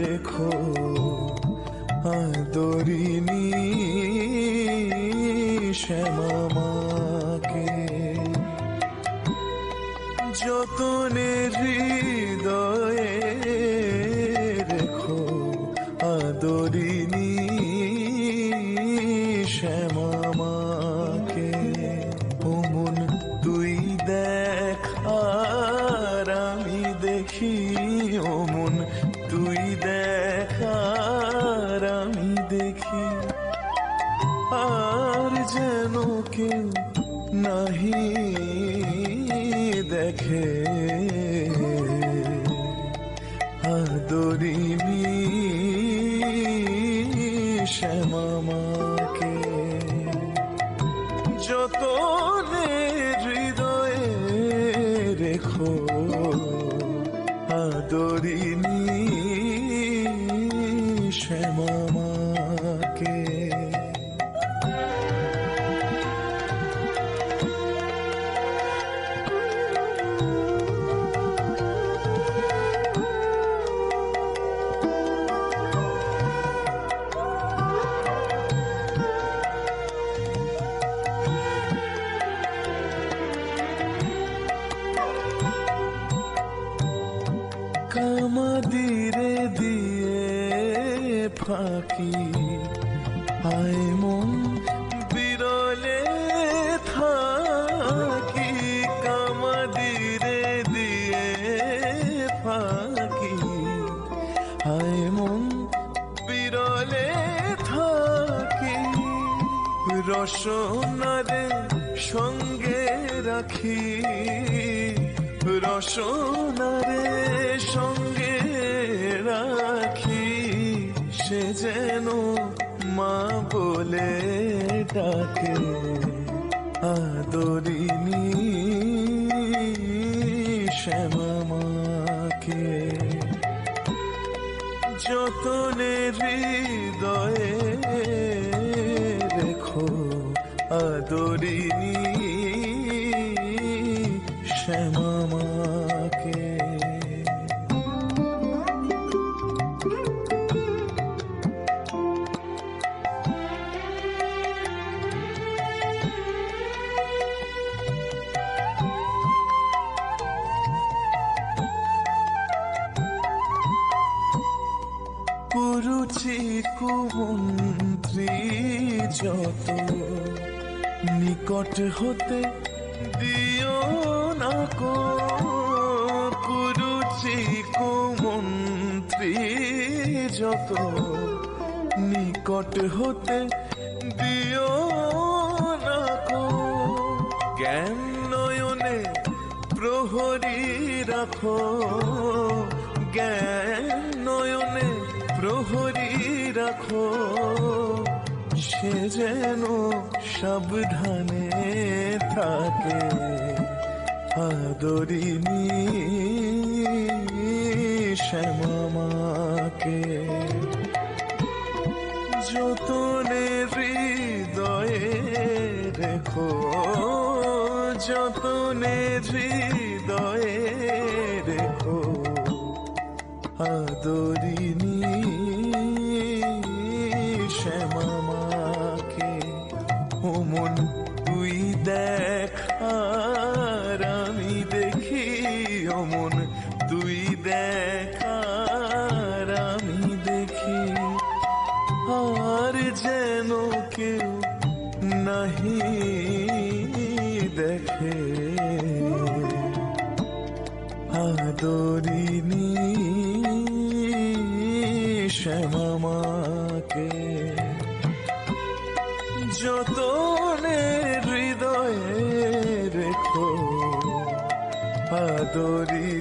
রেখো আদরিনী শ্যামামাকে। যতনে হৃদয়ে রেখো আদরিনী শ্যামামাকে। ও মন তুই দেখ আর আমি দেখি, ও মন তুই দেখ আর আমি দেখি, আর যেন কেউ নাহি দেখে আদরিনী শ্যামামাকে। যতনে হৃদয়ে রেখো আদরিনী শ্যামামাকে। কামাদিরে দিয়ে ফাঁকি আয় মন বিরলে থাকি, কামাদিরে দিয়ে ফাঁকি আয় মন বিরলে থাকি। রসনারে সঙ্গে রাখি, রসনারে সঙ্গে রাখি, সে যেন মা বলে ডাকে আদরিনী শ্যামামাকে। যতনে হৃদয়ে রেখো আদরিনী শ্যামামাকে। কুরুচি কুমন্ত্রী যত নিকট হতে দিও না কো, কুরুচি কুমন্ত্রী যত নিকট হতে দিও না কো। জ্ঞান নয়নে প্রহরী রাখো, জ্ঞান নয়নে প্রহরী রাখো, সে যেন সাবধানে থাকে আদরিনী শ্যামামাকে। যতনে হৃদয়ে রেখো, যতনে হৃদয়ে রেখো আদরিনী শ্যামামাকে। ও মন তুই দেখ আর আমি দেখি, ও মন তুই দেখ আর আমি দেখি, আর যেন কেউ নাহি দেখে আদরিনী শ্যামামাকে। যতনে হৃদয়ে রেখো আদরিনী